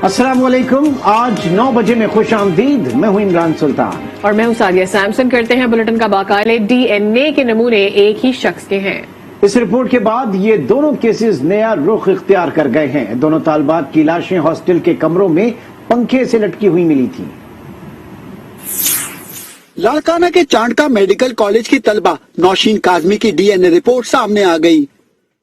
السلام علیکم، آج 9 بجے میں خوش آمدید، میں ہوں عمران سلطان اور میں ہوں سعدیہ سیمسن۔ کرتے ہیں بلٹن کا باقاعدہ ڈی این اے کے نمونے ایک ہی شخص کے ہیں۔ اس رپورٹ کے بعد یہ دونوں کیسز نیا رخ اختیار کر گئے ہیں۔ دونوں طالبات کی لاشیں ہاسٹل کے کمروں میں پنکھے سے لٹکی ہوئی ملی تھی۔ لاڑکانہ کے چانڈکا میڈیکل کالج کی طلبہ نوشین کاظمی کی ڈی این اے رپورٹ سامنے آ گئی۔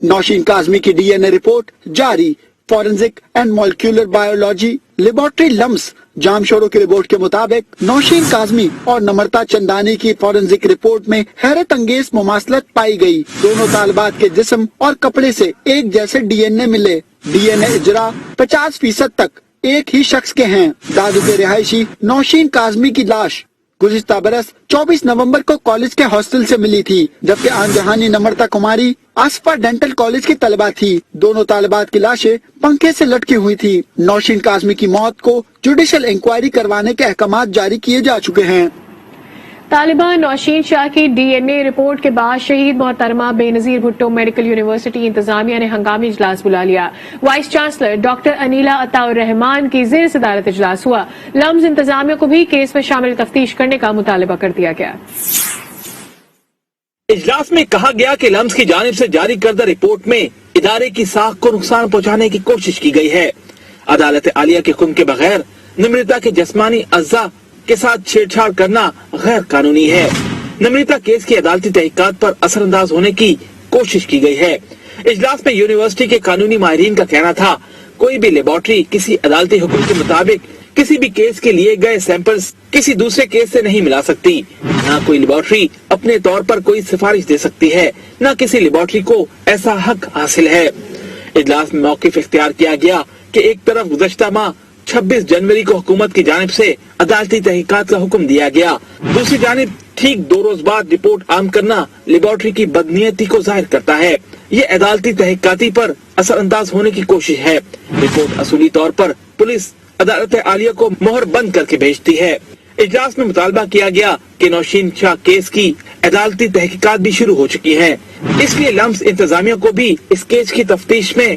نوشین کاظمی کی ڈی این اے رپورٹ جاری۔ Forensic and molecular biology laboratory لمس جامشورو کی رپورٹ کے مطابق نوشین کاظمی اور نمرتا چندانی کی فورنزک رپورٹ میں حیرت انگیز مماثلت پائی گئی۔ دونوں طالبات کے جسم اور کپڑے سے ایک جیسے ڈی این اے ملے۔ ڈی این اے اجرا 50% تک ایک ہی شخص کے ہیں۔ دادو کے رہائشی نوشین کاظمی کی لاش گزشتہ برس 24 نومبر کو کالج کے ہاسٹل سے ملی تھی، جبکہ آن جہانی نمرتا کماری آسفا ڈینٹل کالج کی طلبہ تھی۔ دونوں طالبات کی لاشیں پنکھے سے لٹکی ہوئی تھی۔ نوشین کاظمی کی موت کو جوڈیشل انکوائری کروانے کے احکامات جاری کیے جا چکے ہیں۔ طالبہ نوشین شاہ کی ڈی این اے رپورٹ کے بعد شہید محترمہ بے نظیر بھٹو میڈیکل یونیورسٹی انتظامیہ نے ہنگامی اجلاس بلا لیا۔ وائس چانسلر ڈاکٹر انیلا عطا الرحمان کی زیر صدارت اجلاس ہوا۔ لمز انتظامیہ کو بھی کیس میں شامل تفتیش کرنے کا مطالبہ کر دیا گیا۔ اجلاس میں کہا گیا کہ لمز کی جانب سے جاری کردہ رپورٹ میں ادارے کی ساکھ کو نقصان پہنچانے کی کوشش کی گئی ہے۔ عدالت عالیہ کے حکم کے بغیر نمرتا کے جسمانی اعضاء کے ساتھ چھیڑ چھاڑ کرنا غیر قانونی ہے۔ نمرتا کیس کی عدالتی تحقیقات پر اثر انداز ہونے کی کوشش کی گئی ہے۔ اجلاس میں یونیورسٹی کے قانونی ماہرین کا کہنا تھا کوئی بھی لیبارٹری کسی عدالتی حکم کے مطابق کسی بھی کیس کے لیے گئے سیمپلز کسی دوسرے کیس سے نہیں ملا سکتی۔ نہ کوئی لیبارٹری اپنے طور پر کوئی سفارش دے سکتی ہے، نہ کسی لیبارٹری کو ایسا حق حاصل ہے۔ اجلاس میں موقف اختیار کیا گیا کہ ایک طرف گزشتہ ماہ 26 جنوری کو حکومت کی جانب سے عدالتی تحقیقات کا حکم دیا گیا، دوسری جانب ٹھیک 2 روز بعد رپورٹ عام کرنا لیبارٹری کی بدنیتی کو ظاہر کرتا ہے۔ یہ عدالتی تحقیقاتی پر اثر انداز ہونے کی کوشش ہے۔ رپورٹ اصولی طور پر پولیس عدالت عالیہ کو مہر بند کر کے بھیجتی ہے۔ اجلاس میں مطالبہ کیا گیا کہ نوشین شاہ کیس کی عدالتی تحقیقات بھی شروع ہو چکی ہیں، اس لیے لمز انتظامیہ کو بھی اس کیس کی تفتیش میں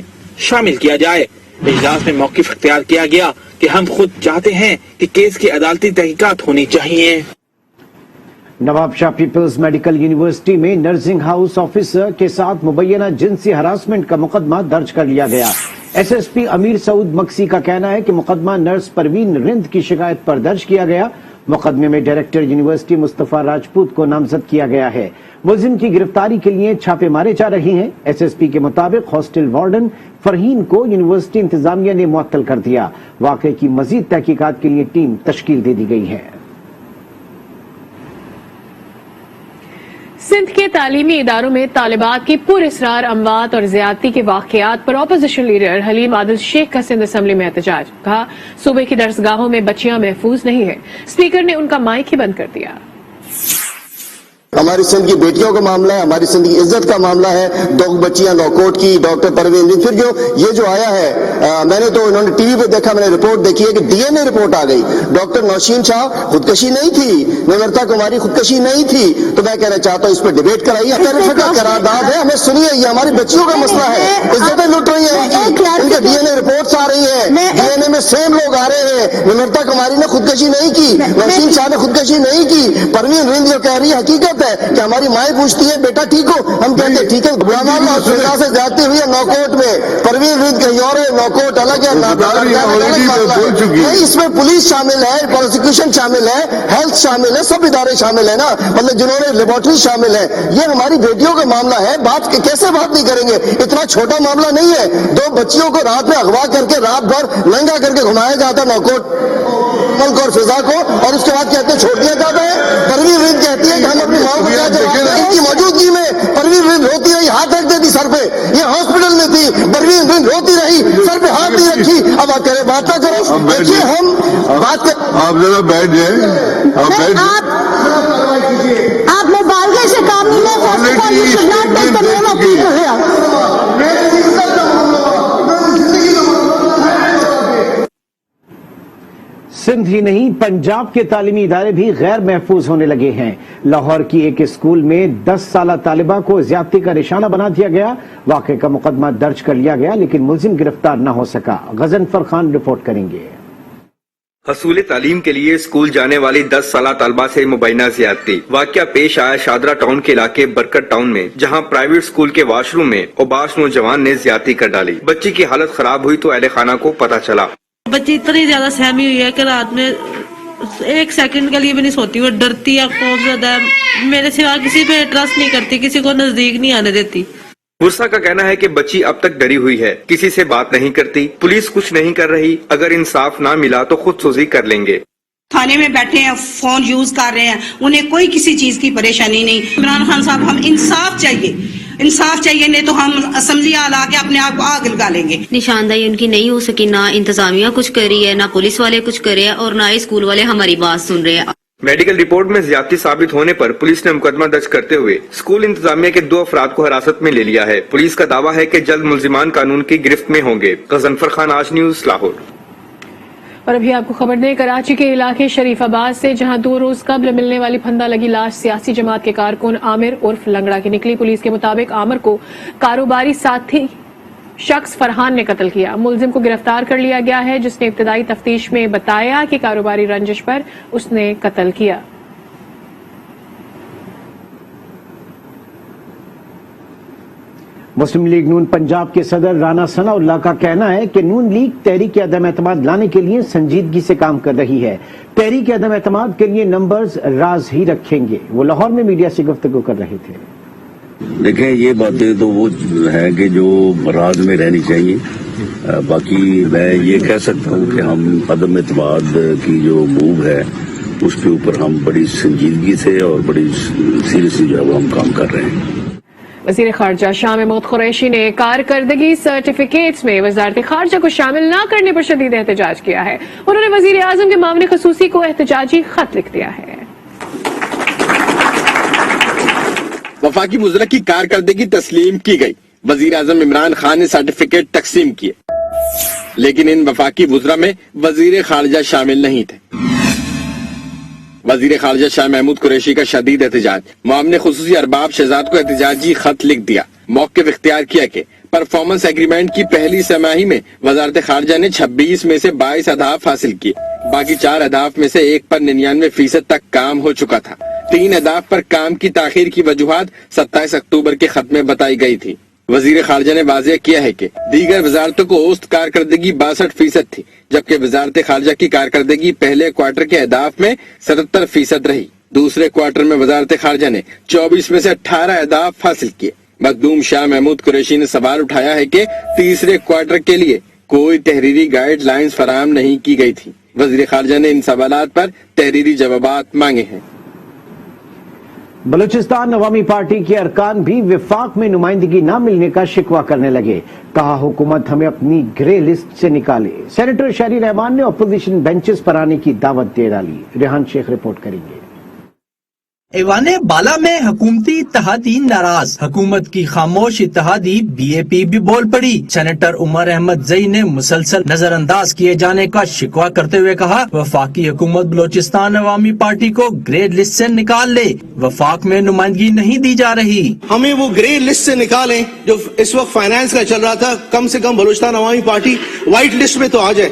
شامل کیا جائے۔ اجلاس میں موقف اختیار کیا گیا کہ ہم خود چاہتے ہیں کہ کیس کی عدالتی تحقیقات ہونی چاہیے۔ نواب شاہ پیپلز میڈیکل یونیورسٹی میں نرسنگ ہاؤس آفیسر کے ساتھ مبینہ جنسی ہراسمنٹ کا مقدمہ درج کر لیا گیا۔ ایس ایس پی امیر سعود مکسی کا کہنا ہے کہ مقدمہ نرس پروین رند کی شکایت پر درج کیا گیا۔ مقدمے میں ڈائریکٹر یونیورسٹی مصطفیٰ راجپوت کو نامزد کیا گیا ہے۔ ملزم کی گرفتاری کے لیے چھاپے مارے جا رہے ہیں۔ ایس ایس پی کے مطابق ہاسٹل وارڈن فرحین کو یونیورسٹی انتظامیہ نے معطل کر دیا۔ واقعے کی مزید تحقیقات کے لیے ٹیم تشکیل دے دی گئی ہے۔ سندھ کے تعلیمی اداروں میں طالبات کی پراسرار اموات اور زیادتی کے واقعات پر اپوزیشن لیڈر حلیم عادل شیخ کا سندھ اسمبلی میں احتجاج۔ کہا صوبے کی درسگاہوں میں بچیاں محفوظ نہیں ہیں۔ اسپیکر نے ان کا مائک ہی بند کر دیا۔ ہماری سندھ کی بیٹیوں کا معاملہ ہے، ہماری سندھ کی عزت کا معاملہ ہے۔ 2 بچیاں نوکوٹ کی، ڈاکٹر پروین، پھر جو آیا ہے میں نے تو انہوں نے ٹی وی پہ دیکھا، میں نے رپورٹ دیکھی ہے کہ ڈی این اے رپورٹ آ گئی۔ ڈاکٹر نوشین شاہ خودکشی نہیں تھی، نمرتا کماری خودکشی نہیں تھی۔ تو میں کہنا چاہتا ہوں اس پہ ڈیبیٹ کرائیے، قرارداد ہے، ہمیں سنیے، یہ ہماری بچیوں کا مسئلہ ہے۔ عزتیں لٹ رہی ہیں ان کے ڈی این اے رپورٹس آ رہی ہیں، ڈی این اے میں سیم لوگ آ رہے ہیں۔ نمرتا کماری نے خودکشی نہیں کی، نوشین شاہ نے خودکشی نہیں کی۔ پروین رند جو کہہ رہی ہے حقیقت ہے کہ ہماری مائیں پوچھتی ہے بیٹا ٹھیک ہو، ہم کہتے ہیں ٹھیک ہے۔ غلام سے زیادتی ہوئی ہے نوکوٹ میں، پروین رند کہیں اور ہے، نوکوٹ الگ ہے۔ اس میں پولیس شامل ہے، پروسیکیوشن شامل ہے، ہیلتھ شامل ہے، سب ادارے شامل ہیں نا، مطلب جنہوں نے لیبارٹری شامل ہے۔ یہ ہماری بیٹیوں کا معاملہ ہے، بات کیسے بات نہیں کریں گے؟ اتنا چھوٹا معاملہ نہیں ہے۔ 2 بچیوں کو رات میں اغوا کر کے رات بھر ننگا کر کے گھمایا جاتا نوکوٹ ملک اور فضا کو، اور اس کے بعد کہتے ہیں چھوڑ دیا جاتا ہے۔ پروین رند کہتی ہے کہ ہم اپنی ماں کو کیا جواب دیں؟ ان کی موجودگی میں پروین رند روتی رہی، ہاتھ رکھ دیتی سر پہ، یہ ہاسپٹل میں تھی، پروین رند روتی رہی، سر پہ ہاتھ نہیں رکھی۔ اب آپ کہہ رہے بات نہ کرو، دیکھیے ہم بات کر، آپ ذرا بیٹھ جائیں، آپ مبالغے سے کام نہیں لیں۔ सिंध ही नहीं, पंजाब के तालीमी इदारे भी गैर महफूज होने लगे हैं। लाहौर की एक स्कूल में 10 साला तालिबा को ज्यादती का निशाना बना दिया गया। वाक़े का मुकदमा दर्ज कर लिया गया, लेकिन मुलजिम गिरफ्तार न हो सका। गजनफर खान रिपोर्ट करेंगे। हसूल तालीम के लिए स्कूल जाने वाली 10 साला तलबा से मुबैना ज्यादती। वाकया पेश आया शादरा टाउन के इलाके बरकत टाउन में, जहां प्राइवेट स्कूल के वॉशरूम में उबाश नौजवान ने ज्यादती कर डाली। बच्ची की हालत खराब हुई तो अहले खाना को पता चला। बच्ची इतनी ज्यादा सहमी हुई है कि रात में 1 सेकंड के लिए भी नहीं सोती, वो डरती है, खौफ ज्यादा है, मेरे सिवा किसी पे ट्रस्ट नहीं करती, किसी को नजदीक नहीं आने देती। गुस्सा का कहना है कि बच्ची अब तक डरी हुई है, किसी से बात नहीं करती, पुलिस कुछ नहीं कर रही, अगर इंसाफ ना मिला तो खुदसुजी कर लेंगे। थाने में बैठे हैं, फोन यूज कर रहे हैं, उन्हें कोई किसी चीज की परेशानी नहीं। इमरान खान साहब, हम इंसाफ चाहिए, नहीं तो हम असेंबली ला के अपने आप को आग लगा लेंगे। निशानदाही उनकी नहीं हो सकी, ना इंतजामिया कुछ कर रही है, ना पुलिस वाले कुछ कर रहे हैं, और ना ही स्कूल वाले हमारी बात सुन रहे हैं। मेडिकल रिपोर्ट में ज्यादती साबित होने पर पुलिस ने मुकदमा दर्ज करते हुए स्कूल इंतजामिया के 2 अफराद को हिरासत में ले लिया है। पुलिस का दावा है कि जल्द मुल्जिमान कानून की गिरफ्त में होंगे। गजनफर खान, आज न्यूज, लाहौर। और अभी आपको खबर दें, कराची के इलाके शरीफाबाद से जहां 2 रोज कबल मिलने वाली फंदा लगी लाश सियासी जमात के कारकुन आमिर उर्फ लंगड़ा की निकली। पुलिस के मुताबिक आमिर को कारोबारी साथी शख्स फरहान ने कत्ल किया। मुलजिम को गिरफ्तार कर लिया गया है, जिसने इब्तदाई तफ्तीश में बताया कि कारोबारी रंजिश पर उसने कत्ल किया। मुस्लिम लीग नून पंजाब के सदर राना सनाउल्लाह का कहना है कि नून लीग तहरीक अदम एतमाद लाने के लिए संजीदगी से काम कर रही है। तहरीक अदम एतमाद के लिए नंबर्स राज ही रखेंगे। वो लाहौर में मीडिया से गुफ्तगू कर रहे थे। देखें, ये बातें तो वो है कि जो राज में रहनी चाहिए। बाकी मैं ये कह सकता हूँ कि हम अदम एतमाद की जो मूव है उसके ऊपर हम बड़ी संजीदगी से और बड़ी सीरियसली जो है हम काम कर रहे हैं। वज़ीर ख़ारजा शाह महमूद कुरैशी ने कारकर्दगी सर्टिफिकेट्स में वज़ारत ख़ारजा को शामिल न करने पर शदीद एहतजाज किया है। उन्होंने वज़ीर आज़म के मामले खसूसी को एहतजाजी खत लिख दिया है। वफाकी वज़रा की कारकर्दगी तस्लीम की गई। वज़ीर आज़म इमरान खान ने सर्टिफिकेट तकसीम किए, लेकिन इन वफाकी वज़रा में वज़ीर ख़ारजा शामिल नहीं थे। वज़ीर ख़ारजा शाह महमूद कुरैशी का शदीद एहतजाज। मुआविन ने खुसूसी अरबाब शहजाद को एहतजाजी खत लिख दिया। मौक़िफ़ इख्तियार किया कि परफॉर्मेंस एग्रीमेंट की पहली समाही में वज़ारत ख़ारजा ने 26 में से 22 अहदाफ हासिल किए। बाकी 4 अहदाफ में से 1 पर 99% तक काम हो चुका था। 3 अहदाफ पर काम की ताख़ीर की वजूहात 27 अक्टूबर के खत में बताई गई थी। वज़ीर ख़ारजा ने वाज़ेह किया है कि दीगर वज़ारतों को औसत कारकर्दगी 62% थी, जबकि वज़ारत ख़ारजा की कारकर्दगी पहले क्वार्टर के अहदाफ में 77% रही। दूसरे क्वार्टर में वज़ारत ख़ारजा ने 24 में से 18 अहदाफ हासिल किए। मखदूम शाह महमूद कुरैशी ने सवाल उठाया है कि तीसरे क्वार्टर के लिए कोई तहरीरी गाइडलाइंस फराहम नहीं की गई थी। वज़ीर ख़ारजा ने इन सवालात पर तहरीरी जवाबात मांगे हैं। बलूचिस्तान अवामी पार्टी के अरकान भी विफाक में नुमाइंदगी न मिलने का शिकवा करने लगे। कहा, हुकूमत हमें अपनी ग्रे लिस्ट से निकाले। सेनेटर शहरी रहमान ने अपोजिशन बेंचेस पर आने की दावत दे डाली। रेहान शेख रिपोर्ट करेंगे। ऐवाने बाला में हुकूमती इत्तेहादी नाराज, हुकूमत की खामोश इत्तेहादी बीएपी भी बोल पड़ी। सेनेटर उमर अहमद जई ने मुसलसल नजरअंदाज किए जाने का शिकवा करते हुए कहा, वफाकी हुकूमत बलोचिस्तान अवामी पार्टी को ग्रे लिस्ट से निकाल ले, वफाक में नुमाइंदगी नहीं दी जा रही। हमें वो ग्रे लिस्ट से निकालें जो इस वक्त फाइनेंस का चल रहा था। कम से कम बलोचिस्तान अवामी पार्टी व्हाइट लिस्ट में तो आ जाए।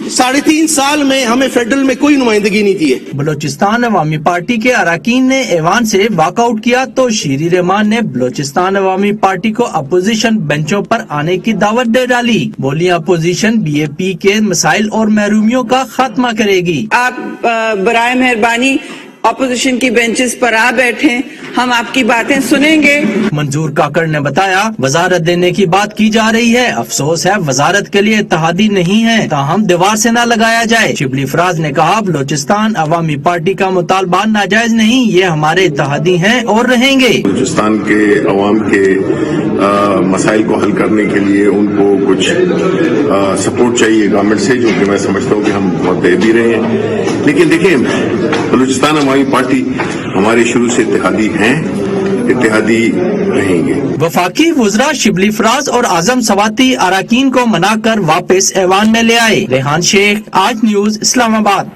3.5 साल में हमें फेडरल में कोई नुमाइंदगी नहीं दी है। बलोचिस्तान अवामी पार्टी के अरकान ने ऐवान से वॉकआउट किया तो शहरी रहमान ने बलोचिस्तान अवामी पार्टी को अपोजिशन बेंचों पर आने की दावत दे डाली। बोली, अपोजिशन बीएपी के मसाइल और महरूमियों का खात्मा करेगी। आप बराए मेहरबानी अपोजिशन की बेंचेस पर आ बैठे, हम आपकी बातें सुनेंगे। मंजूर काकड़ ने बताया, वजारत देने की बात की जा रही है, अफसोस है वजारत के लिए इत्तेहादी नहीं है, ताहम दीवार से न लगाया जाए। शिबली फराज ने कहा, बलोचिस्तान अवामी पार्टी का मुतालबा नाजायज नहीं, ये हमारे इत्तेहादी हैं और रहेंगे। बलोचिस्तान के अवाम के मसाइल को हल करने के लिए उनको कुछ सपोर्ट चाहिए गवर्नमेंट से, जो कि मैं समझता हूँ कि हम बहुत दे भी रहे हैं। लेकिन देखिए, बलूचिस्तान अवामी पार्टी हमारे शुरू से इत्तेहादी हैं, इत्तेहादी रहेंगे। वफाकी वुज़रा शिबली फराज और आजम सवाती अरकान को मनाकर वापस ऐवान में ले आए। रेहान शेख, आज न्यूज, इस्लामाबाद।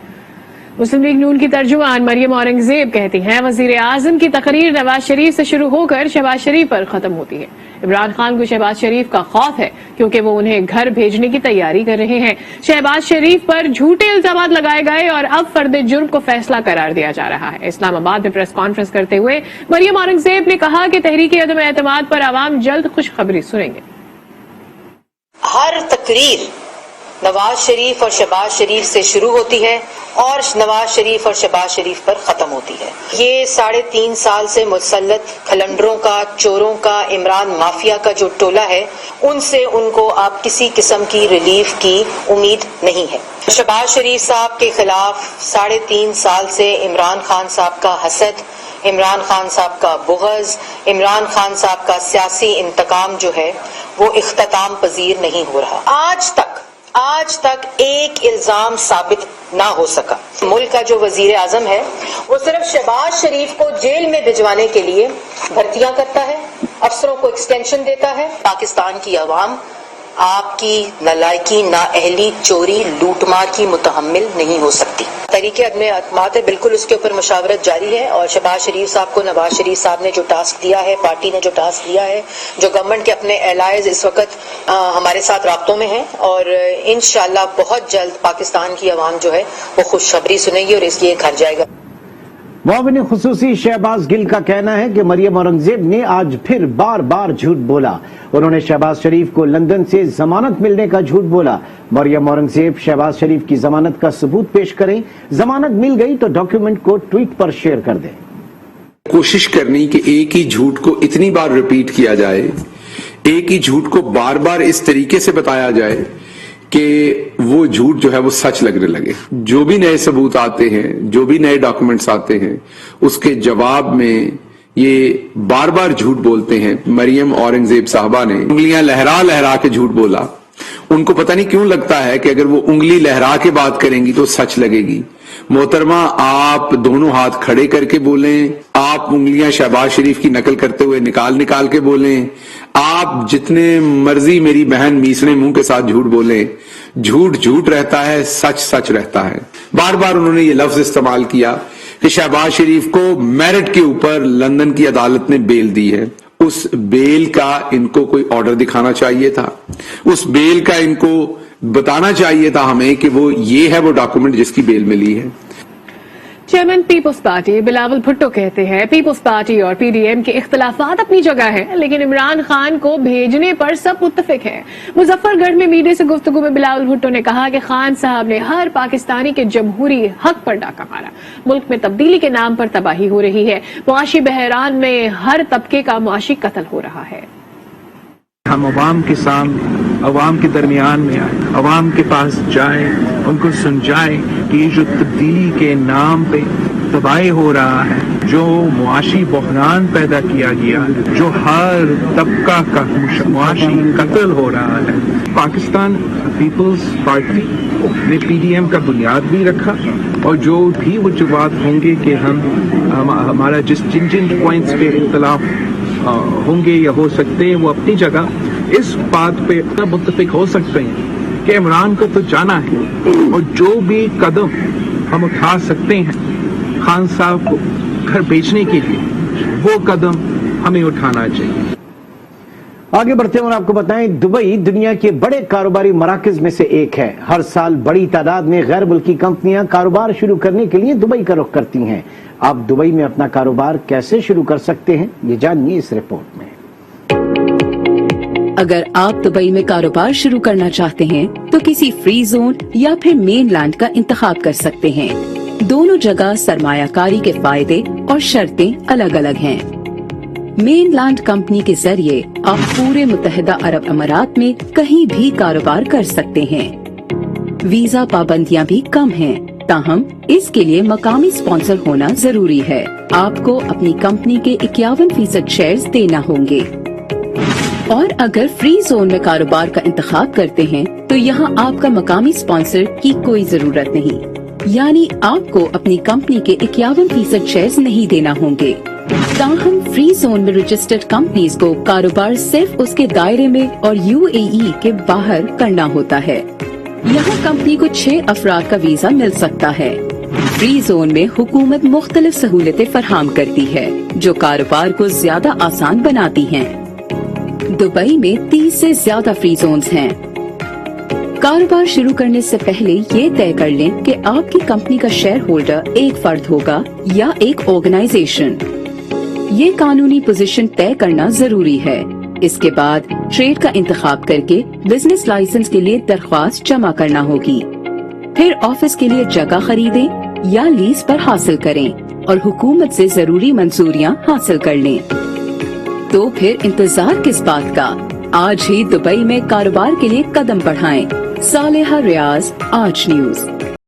मुस्लिम लीग नून की तर्जुमान मरियम औरंगजेब कहती हैं वजीर आजम की तकरीर नवाज शरीफ से शुरू होकर शहबाज शरीफ पर खत्म होती है। इमरान खान को शहबाज शरीफ का खौफ है क्योंकि वो उन्हें घर भेजने की तैयारी कर रहे हैं। शहबाज शरीफ पर झूठे इल्जाम लगाए गए और अब फर्द जुर्म को फैसला करार दिया जा रहा है। इस्लामाबाद में प्रेस कॉन्फ्रेंस करते हुए मरियम औरंगजेब ने कहा कि तहरीक अदम एतमाद पर आवाम जल्द खुशखबरी सुनेंगे। हर तकरीर नवाज शरीफ और शहबाज शरीफ से शुरू होती है और नवाज शरीफ और शहबाज शरीफ पर खत्म होती है। ये 3.5 साल से मुसल्लत खलंडरों का, चोरों का, इमरान माफिया का जो टोला है, उनसे उनको अब किसी किस्म की रिलीफ की उम्मीद नहीं है। शहबाज शरीफ साहब के खिलाफ 3.5 साल से इमरान खान साहब का हसद, इमरान खान साहब का बुग़्ज़, इमरान खान साहब का सियासी इंतकाम जो है वो इख्तिताम पजीर नहीं हो रहा। आज तक एक इल्जाम साबित ना हो सका। मुल्क का जो वजीर आजम है वो सिर्फ शहबाज शरीफ को जेल में भिजवाने के लिए भर्तियां करता है, अफसरों को एक्सटेंशन देता है। पाकिस्तान की अवाम आपकी नालायकी, नाअहली, चोरी, लूटमार की मुतहम्मिल नहीं हो सकती। तहरीक अदम एतमाद है, बिल्कुल उसके ऊपर मुशावरत जारी है और शहबाज शरीफ साहब को नवाज शरीफ साहब ने जो टास्क दिया है, पार्टी ने जो टास्क दिया है, जो गवर्नमेंट के अपने एलाइज इस वक्त हमारे साथ राब्तों में हैं और इंशाअल्लाह बहुत जल्द पाकिस्तान की अवाम जो है वो खुशखबरी सुनेगी और इसलिए घर जाएगा। मुआविन खुसूसी शहबाज गिल का कहना है कि मरियम औरंगजेब ने आज फिर बार बार झूठ बोला। उन्होंने शहबाज शरीफ को लंदन से जमानत मिलने का झूठ बोला। मरियम औरंगजेब शहबाज शरीफ की जमानत का सबूत पेश करें। जमानत मिल गई तो डॉक्यूमेंट को ट्वीट पर शेयर कर दें। कोशिश करनी कि एक ही झूठ को इतनी बार रिपीट किया जाए, एक ही झूठ को बार बार इस तरीके से बताया जाए कि वो झूठ जो है वो सच लगने लगे। जो भी नए सबूत आते हैं, जो भी नए डॉक्यूमेंट्स आते हैं, उसके जवाब में ये बार बार झूठ बोलते हैं। मरियम औरंगजेब साहबा ने उंगलियां लहरा लहरा के झूठ बोला। उनको पता नहीं क्यों लगता है कि अगर वो उंगली लहरा के बात करेंगी तो सच लगेगी। मोहतरमा, आप दोनों हाथ खड़े करके बोलें, आप उंगलियां शहबाज शरीफ की नकल करते हुए निकाल के बोलें, आप जितने मर्जी मेरी बहन मीसने मुंह के साथ झूठ बोलें, झूठ झूठ रहता है, सच सच रहता है। बार बार उन्होंने ये लफ्ज इस्तेमाल किया कि शहबाज शरीफ को मेरिट के ऊपर लंदन की अदालत ने बेल दी है। उस बेल का इनको कोई ऑर्डर दिखाना चाहिए था, उस बेल का इनको बताना चाहिए था हमें कि वो ये है वो डॉक्यूमेंट जिसकी बेल मिली है। चेयरमैन पीपल्स पार्टी बिलावल भुट्टो कहते हैं पीपल्स पार्टी और पीडीएम के इख्तलाफात अपनी जगह है, लेकिन इमरान खान को भेजने पर सब मुत्तफिक है। मुजफ्फरगढ़ में मीडिया से गुफ्तगू में बिलावल भुट्टो ने कहा कि खान साहब ने हर पाकिस्तानी के जमहूरी हक पर डाका मारा। मुल्क में तब्दीली के नाम पर तबाही हो रही है। मुआशी बहरान में हर तबके का मुआशी कत्ल हो रहा है। हम अवाम के सामने, अवाम के दरमियान में आए, अवाम के पास जाए, उनको समझाए कि ये जो तब्दीली के नाम पे तबाही हो रहा है, जो मुआशी बहरान पैदा किया गया है, जो हर तबका का मुआशी कत्ल हो रहा है। पाकिस्तान पीपल्स पार्टी ने पीडीएम का बुनियाद भी रखा और जो भी वजूहात होंगे कि हमारा जिन जिन पॉइंट्स पे इख्तलाफ होंगे या हो सकते हैं, वो अपनी जगह इस बात पे मुत्तफिक हो सकते हैं कि इमरान को तो जाना है और जो भी कदम हम उठा सकते हैं खान साहब को घर भेजने के लिए, वो कदम हमें उठाना चाहिए। आगे बढ़ते हैं और आपको बताएं, दुबई दुनिया के बड़े कारोबारी मराकज में से एक है। हर साल बड़ी तादाद में गैर मुल्की कंपनियां कारोबार शुरू करने के लिए दुबई का रुख करती हैं। आप दुबई में अपना कारोबार कैसे शुरू कर सकते हैं, ये जानिए इस रिपोर्ट में। अगर आप दुबई में कारोबार शुरू करना चाहते हैं तो किसी फ्री जोन या फिर मेन लैंड का इंतखाब कर सकते हैं। दोनों जगह सरमायाकारी के फायदे और शर्तें अलग अलग हैं। मेन लैंड कंपनी के जरिए आप पूरे मुत्तहिदा अरब अमारात में कहीं भी कारोबार कर सकते हैं। वीजा पाबंदियां भी कम हैं, ताहम इसके लिए मकामी स्पॉन्सर होना जरूरी है। आपको अपनी कंपनी के 51% शेयर्स देना होंगे। और अगर फ्री जोन में कारोबार का इंतखाब करते हैं तो यहाँ आपका मकामी स्पॉन्सर की कोई जरूरत नहीं, यानी आपको अपनी कंपनी के 51% शेयर्स नहीं देना होंगे। ताहम फ्री जोन में रजिस्टर्ड कंपनीज को कारोबार सिर्फ उसके दायरे में और यूएई के बाहर करना होता है। यहाँ कंपनी को 6 अफराद का वीजा मिल सकता है। फ्री जोन में हुकूमत मुख्तलिफ सहूलतें फराहम करती है जो कारोबार को ज्यादा आसान बनाती हैं। दुबई में 30 से ज्यादा फ्री जोन्स हैं। कारोबार शुरू करने से पहले ये तय कर लें कि आपकी कंपनी का शेयर होल्डर एक फर्द होगा या एक ऑर्गेनाइजेशन। ये कानूनी पोजीशन तय करना जरूरी है। इसके बाद ट्रेड का इंतखाब करके बिजनेस लाइसेंस के लिए दरख्वास्त जमा करना होगी। फिर ऑफिस के लिए जगह खरीदें या लीज पर हासिल करें और हुकूमत से जरूरी मंजूरियां हासिल कर लें। तो फिर इंतजार किस बात का? आज ही दुबई में कारोबार के लिए कदम बढ़ाएं। सालेहा रियाज, आज न्यूज।